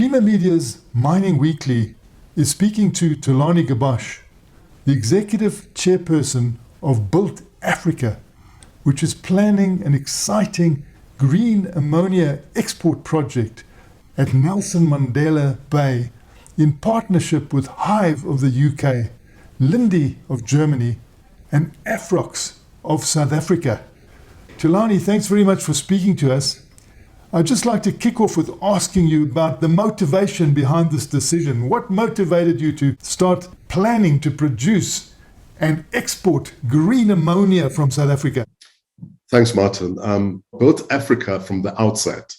Creamer Media's Mining Weekly is speaking to Thulani Gabash, the executive chairperson of Built Africa, which is planning an exciting green ammonia export project at Nelson Mandela Bay in partnership with Hive of the UK, Linde of Germany, and Afrox of South Africa. Thulani, thanks very much for speaking to us. I'd just like to kick off with asking you about the motivation behind this decision. What motivated you to start planning to produce and export green ammonia from South Africa? Thanks, Martin. Built Africa from the outset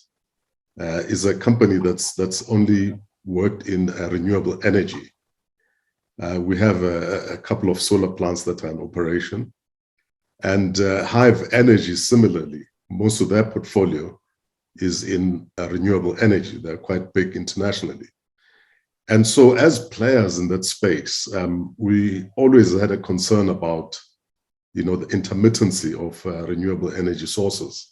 is a company that's only worked in renewable energy. We have a couple of solar plants that are in operation. And Hive Energy, similarly, most of their portfolio is in renewable energy. They're quite big internationally. And so as players in that space, we always had a concern about the intermittency of renewable energy sources.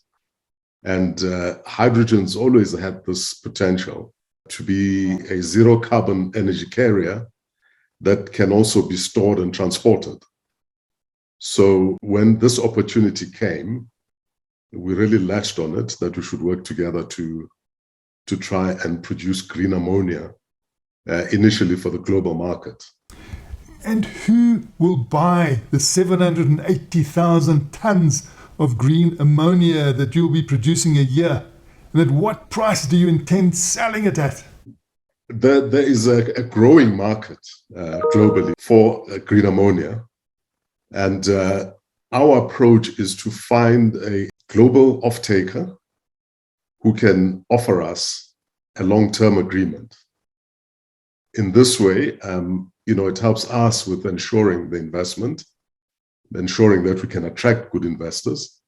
And hydrogen's always had this potential to be a zero carbon energy carrier that can also be stored and transported. So when this opportunity came, we really latched on it that we should work together to try and produce green ammonia initially for the global market. And who will buy the 780,000 tons of green ammonia that you'll be producing a year? And at what price do you intend selling it at? There is a growing market globally for green ammonia. And our approach is to find a global off-taker who can offer us a long-term agreement. In this way, it helps us with ensuring the investment, ensuring that we can attract good investors,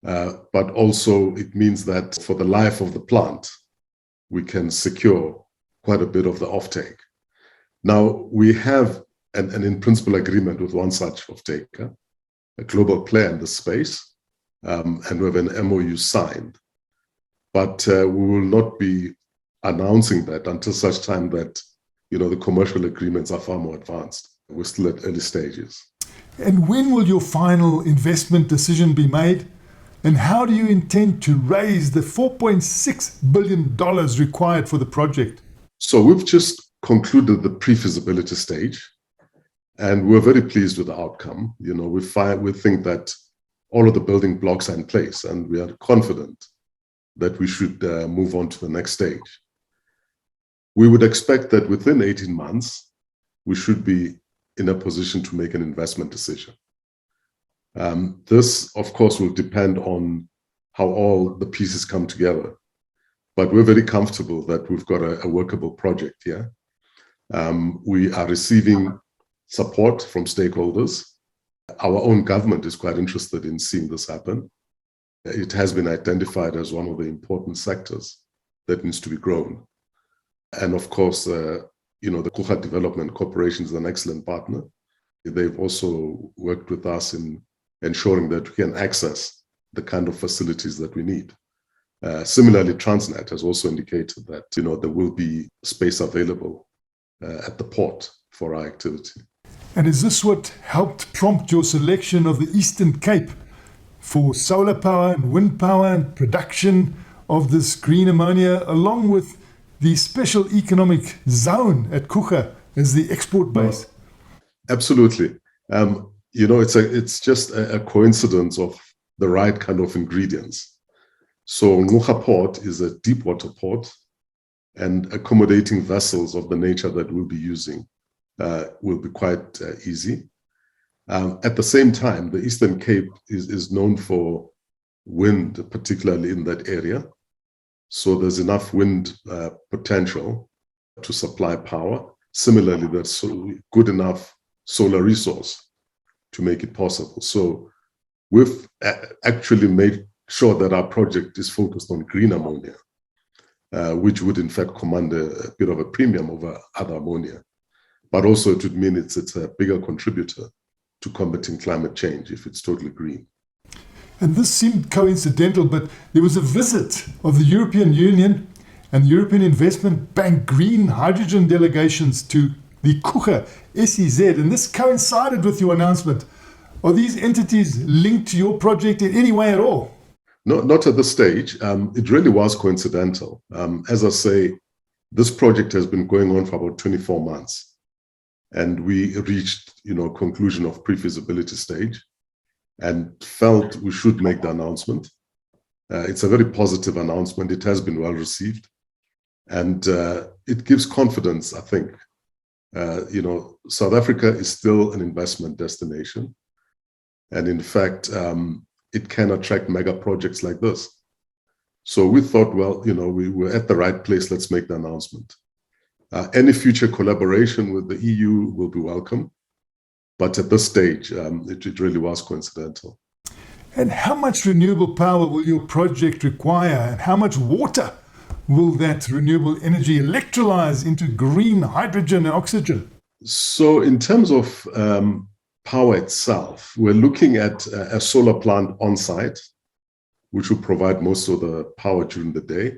but also it means that for the life of the plant, we can secure quite a bit of the offtake. Now, we have an in-principle agreement with one such off-taker, a global player in the space, and we have an MOU signed. But we will not be announcing that until such time that the commercial agreements are far more advanced. We're still at early stages. And when will your final investment decision be made? And how do you intend to raise the $4.6 billion required for the project? So we've just concluded the pre-feasibility stage, and we're very pleased with the outcome. We think that all of the building blocks are in place, and we are confident that we should move on to the next stage. We would expect that within 18 months, we should be in a position to make an investment decision. This, of course, will depend on how all the pieces come together. But we're very comfortable that we've got a workable project here. We are receiving support from stakeholders. Our own government is quite interested in seeing this happen. It has been identified as one of the important sectors that needs to be grown. And of course, the Coega Development Corporation is an excellent partner. They've also worked with us in ensuring that we can access the kind of facilities that we need. Similarly, Transnet has also indicated that there will be space available at the port for our activity. And is this what helped prompt your selection of the Eastern Cape for solar power and wind power and production of this green ammonia, along with the special economic zone at Coega as the export base? Absolutely. It's just a coincidence of the right kind of ingredients. So Coega Port is a deep water port, and accommodating vessels of the nature that we'll be using will be quite easy. At the same time, the Eastern Cape is known for wind, particularly in that area. So there's enough wind potential to supply power. Similarly, there's good enough solar resource to make it possible. So we've actually made sure that our project is focused on green ammonia, which would in fact command a bit of a premium over other ammonia. But also it would mean it's a bigger contributor to combating climate change if it's totally green. And this seemed coincidental, but there was a visit of the European Union and the European Investment Bank green hydrogen delegations to the Kuche SEZ, and this coincided with your announcement. Are these entities linked to your project in any way at all? Not at this stage. It really was coincidental. As I say, this project has been going on for about 24 months, and we reached, conclusion of pre-feasibility stage and felt we should make the announcement. It's a very positive announcement. It has been well received, and it gives confidence, I think. South Africa is still an investment destination. And in fact, it can attract mega projects like this. So we thought, well, we were at the right place. Let's make the announcement. Any future collaboration with the EU will be welcome. But at this stage, it really was coincidental. And how much renewable power will your project require? And how much water will that renewable energy electrolyze into green hydrogen and oxygen? So in terms of power itself, we're looking at a solar plant on site, which will provide most of the power during the day.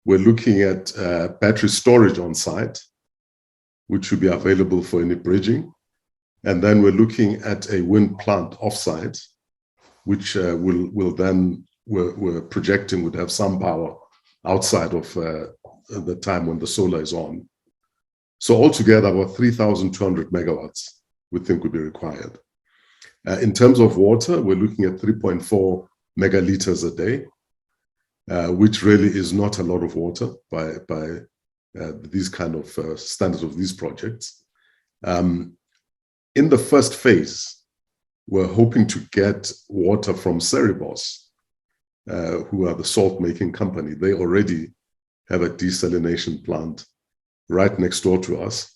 We're looking at battery storage on site, which will be available for any bridging. And then we're looking at a wind plant off-site, which we're projecting would have some power outside of the time when the solar is on. So altogether, about 3,200 megawatts we think would be required. In terms of water, we're looking at 3.4 megaliters a day, which really is not a lot of water by these kind of standards of these projects. In the first phase, we're hoping to get water from Ceribos, who are the salt-making company. They already have a desalination plant right next door to us.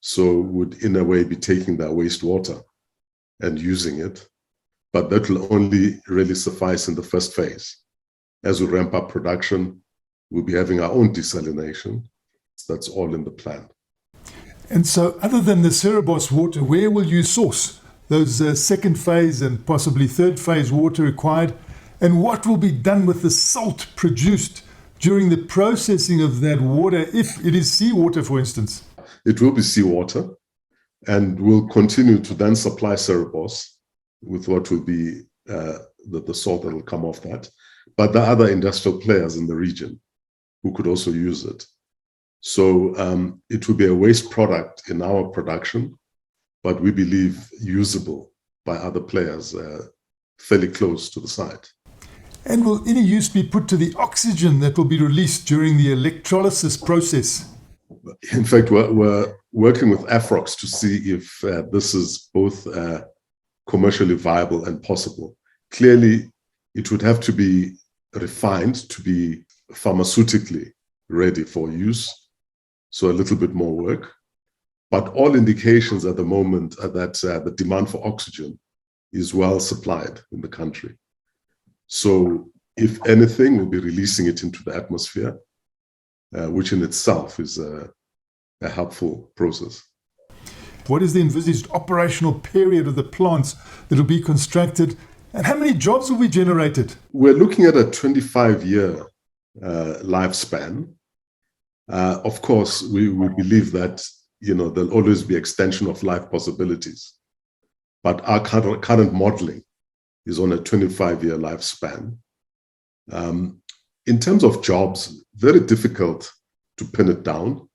So would, in a way, be taking their wastewater and using it. But that will only really suffice in the first phase. As we ramp up production, we'll be having our own desalination. That's all in the plan. And so other than the Ceribos water, where will you source those second phase and possibly third phase water required? And what will be done with the salt produced during the processing of that water, if it is seawater, for instance? It will be seawater, and we'll continue to then supply Ceribos with what will be the salt that will come off that. But there are other industrial players in the region who could also use it. So it will be a waste product in our production, but we believe usable by other players fairly close to the site. And will any use be put to the oxygen that will be released during the electrolysis process? In fact, we're working with Afrox to see if this is both commercially viable and possible. Clearly, it would have to be refined to be pharmaceutically ready for use, so a little bit more work. But all indications at the moment are that the demand for oxygen is well supplied in the country. So if anything, we'll be releasing it into the atmosphere, which in itself is a helpful process. What is the envisaged operational period of the plants that will be constructed, and how many jobs will be generated? We're looking at a 25-year lifespan. Of course, we believe that there'll always be extension of life possibilities, but our current modeling is on a 25-year lifespan. In terms of jobs, very difficult to pin it down,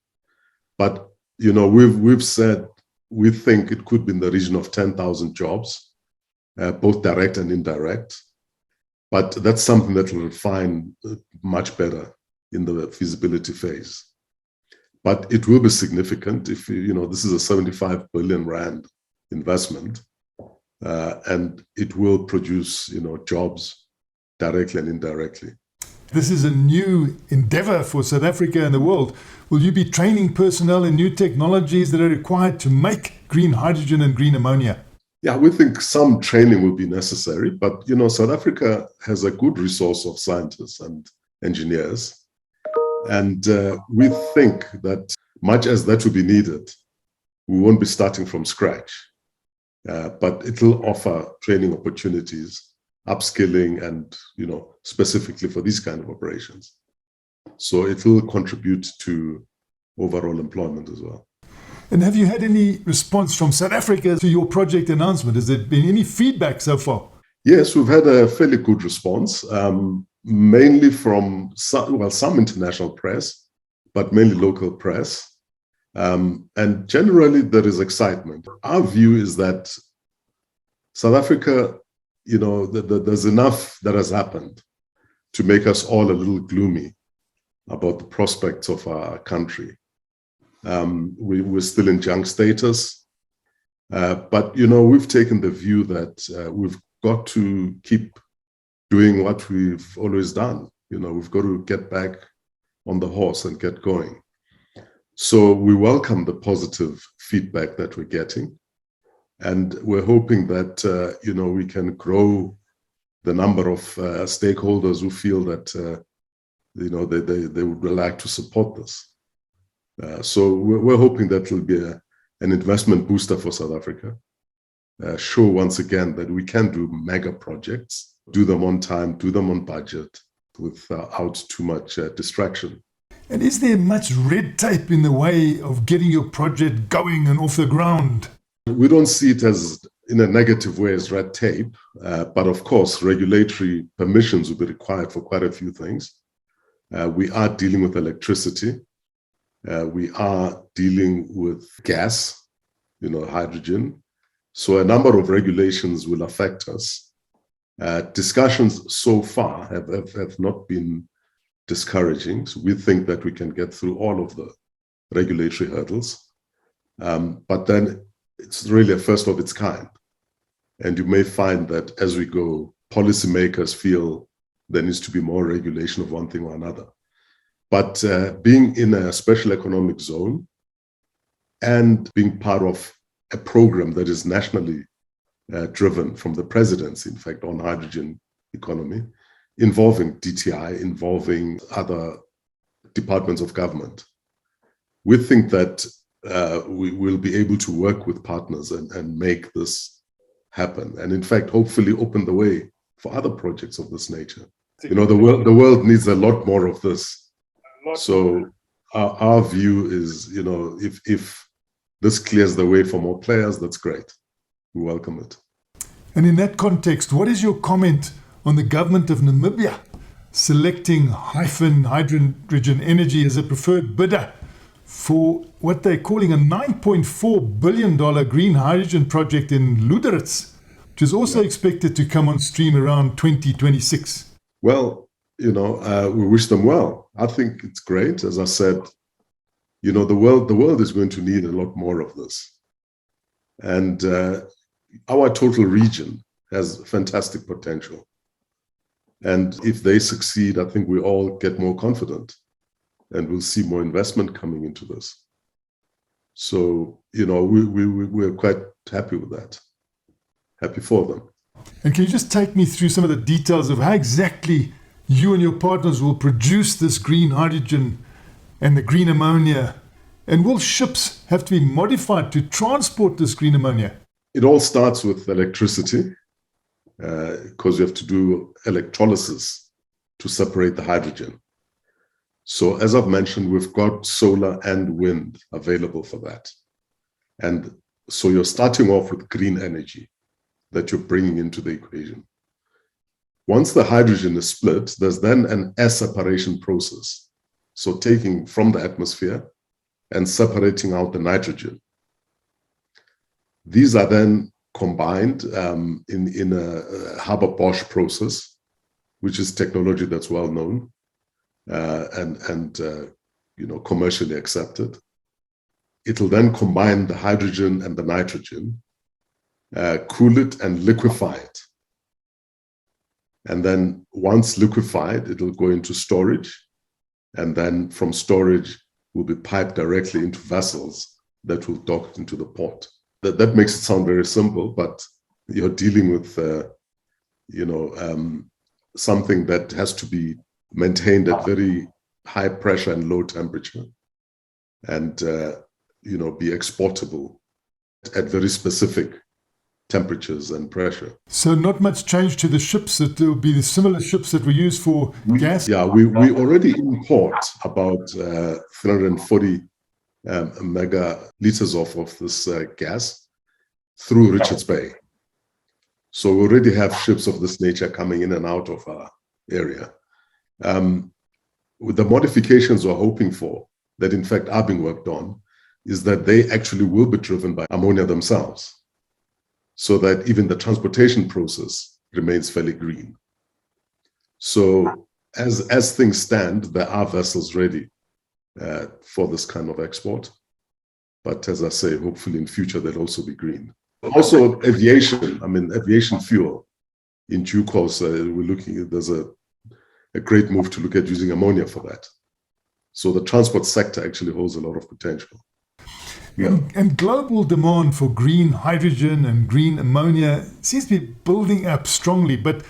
but we've said we think it could be in the region of 10,000 jobs, both direct and indirect. But that's something that will refine much better in the feasibility phase. But it will be significant if this is a 75 billion rand investment, and it will produce jobs directly and indirectly. This is a new endeavor for South Africa and the world. Will you be training personnel in new technologies that are required to make green hydrogen and green ammonia? Yeah, we think some training will be necessary, but South Africa has a good resource of scientists and engineers. And we think that much as that will be needed, we won't be starting from scratch, but it will offer training opportunities, upskilling, and specifically for these kind of operations. So it will contribute to overall employment as well. And have you had any response from South Africa to your project announcement? Has there been any feedback so far? Yes, we've had a fairly good response, mainly from some international press, but mainly local press. And generally, there is excitement. Our view is that South Africa, there's enough that has happened to make us all a little gloomy about the prospects of our country. We're still in junk status, but we've taken the view that we've got to keep doing what we've always done. We've got to get back on the horse and get going. So we welcome the positive feedback that we're getting, and we're hoping that we can grow the number of stakeholders who feel that they would like to support this. So we're hoping that will be an investment booster for South Africa. Show once again that we can do mega projects, do them on time, do them on budget, without too much distraction. And is there much red tape in the way of getting your project going and off the ground? We don't see it as in a negative way as red tape, but of course, regulatory permissions will be required for quite a few things. We are dealing with electricity. We are dealing with gas, hydrogen. So a number of regulations will affect us. Discussions so far have not been discouraging. So we think that we can get through all of the regulatory hurdles. But then it's really a first of its kind. And you may find that as we go, policymakers feel there needs to be more regulation of one thing or another. But being in a special economic zone and being part of a program that is nationally driven from the presidency, in fact, on hydrogen economy, involving DTI, involving other departments of government, we think that we will be able to work with partners and make this happen. And in fact, hopefully open the way for other projects of this nature. The world needs a lot more of this. So our view is, if this clears the way for more players, that's great. We welcome it. And in that context, what is your comment on the government of Namibia selecting hydrogen energy as a preferred bidder for what they're calling a $9.4 billion green hydrogen project in Luderitz, which is also expected to come on stream around 2026? Well, we wish them well. I think it's great. As I said, the world is going to need a lot more of this. And our total region has fantastic potential. And if they succeed, I think we all get more confident and we'll see more investment coming into this. So, we're quite happy with that. Happy for them. And can you just take me through some of the details of how exactly you and your partners will produce this green hydrogen and the green ammonia? And will ships have to be modified to transport this green ammonia? It all starts with electricity, because you have to do electrolysis to separate the hydrogen. So as I've mentioned, we've got solar and wind available for that. And so you're starting off with green energy that you're bringing into the equation. Once the hydrogen is split, there's then an air separation process. So taking from the atmosphere and separating out the nitrogen. These are then combined in a Haber-Bosch process, which is technology that's well known and commercially accepted. It'll then combine the hydrogen and the nitrogen, cool it and liquefy it. And then once liquefied, it'll go into storage. And then from storage will be piped directly into vessels that will dock into the port. That makes it sound very simple, but you're dealing with something that has to be maintained at very high pressure and low temperature, and be exportable at very specific temperatures and pressure. So not much change to the ships. That there will be the similar ships that we use for gas? Yeah, we already import about 340 megaliters of this gas through Richards Bay. So we already have ships of this nature coming in and out of our area. With the modifications we're hoping for, that in fact are being worked on, is that they actually will be driven by ammonia themselves, so that even the transportation process remains fairly green. So as things stand, there are vessels ready for this kind of export. But as I say, hopefully in future, they'll also be green. Also aviation, aviation fuel. In due course, there's a great move to look at using ammonia for that. So the transport sector actually holds a lot of potential. Yeah. And global demand for green hydrogen and green ammonia seems to be building up strongly, but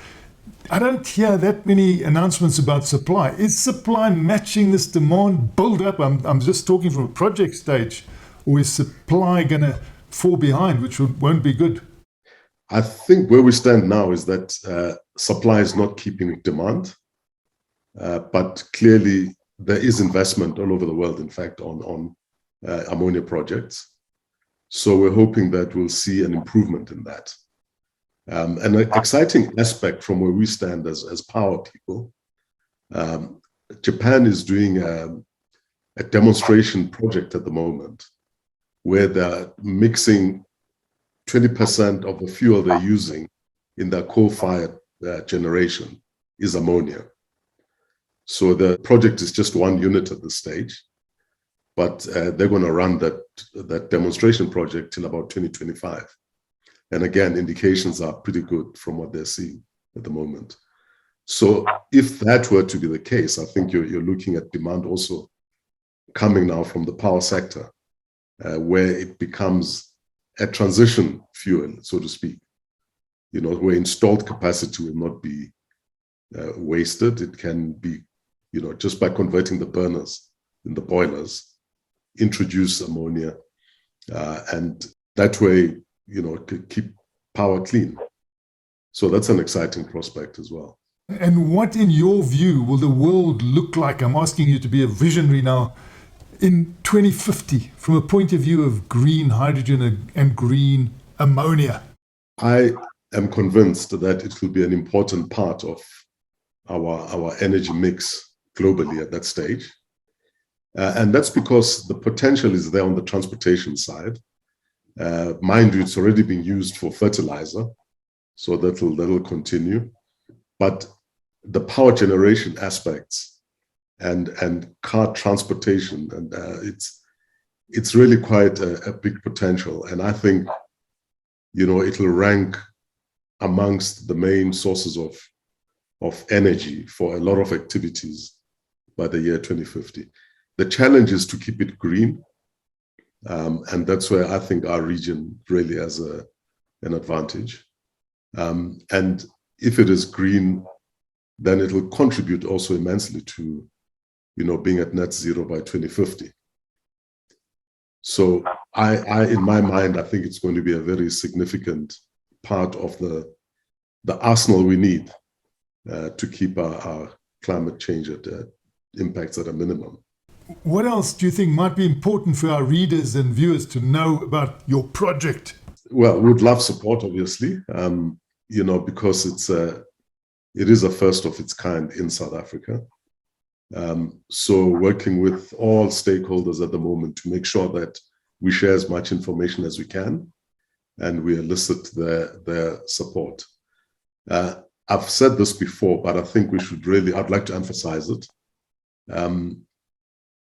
I don't hear that many announcements about supply. Is supply matching this demand build up? I'm just talking from a project stage, or is supply going to fall behind, which won't be good? I think where we stand now is that supply is not keeping demand, but clearly there is investment all over the world, in fact, on ammonia projects. So we're hoping that we'll see an improvement in that. An exciting aspect from where we stand as power people, Japan is doing a demonstration project at the moment where they're mixing 20% of the fuel they're using in their coal-fired generation is ammonia. So the project is just one unit at this stage, but they're going to run that demonstration project till about 2025. And again, indications are pretty good from what they're seeing at the moment. So if that were to be the case, I think you're looking at demand also coming now from the power sector, where it becomes a transition fuel, so to speak, where installed capacity will not be wasted. It can be, just by converting the burners in the boilers, introduce ammonia, and that way, keep power clean. So that's an exciting prospect as well. And what, in your view, will the world look like? I'm asking you to be a visionary now. In 2050, from a point of view of green hydrogen and green ammonia? I am convinced that it will be an important part of our energy mix globally at that stage. And that's because the potential is there on the transportation side. Mind you, it's already being used for fertilizer, so that'll continue. But the power generation aspects and car transportation, and it's really quite a big potential. And I think, it'll rank amongst the main sources of energy for a lot of activities by the year 2050. The challenge is to keep it green. And that's where I think our region really has an advantage. And if it is green, then it will contribute also immensely to, being at net zero by 2050. So I in my mind, I think it's going to be a very significant part of the arsenal we need to keep our climate change impacts at a minimum. What else do you think might be important for our readers and viewers to know about your project? Well, we'd love support, obviously, because it is a first of its kind in South Africa. So working with all stakeholders at the moment to make sure that we share as much information as we can and we elicit their support. I've said this before, but I think I'd like to emphasize it.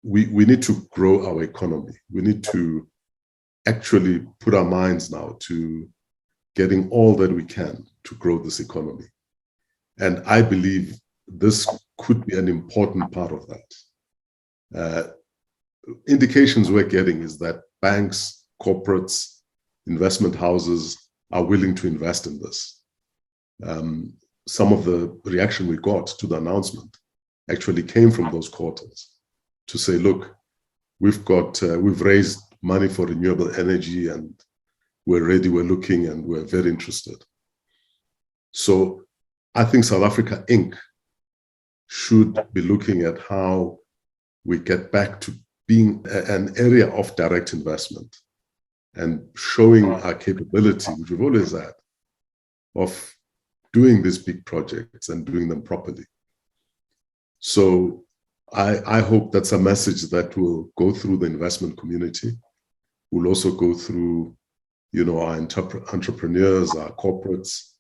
We need to grow our economy. We need to actually put our minds now to getting all that we can to grow this economy. And I believe this could be an important part of that. Indications we're getting is that banks, corporates, investment houses are willing to invest in this. Some of the reaction we got to the announcement actually came from those quarters to say, look, we've raised money for renewable energy and were ready, were looking, and were very interested. So I think South Africa Inc. should be looking at how we get back to being an area of direct investment and showing our capability, which we've always had, of doing these big projects and doing them properly. So I hope that's a message that will go through the investment community, will also go through, our entrepreneurs, our corporates,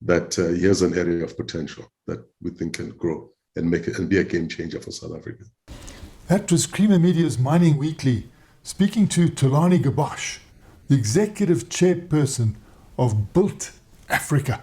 that here's an area of potential that we think can grow and be a game changer for South Africa. That was Creamer Media's Mining Weekly, speaking to Thulani Gabosh, the executive chairperson of Built Africa.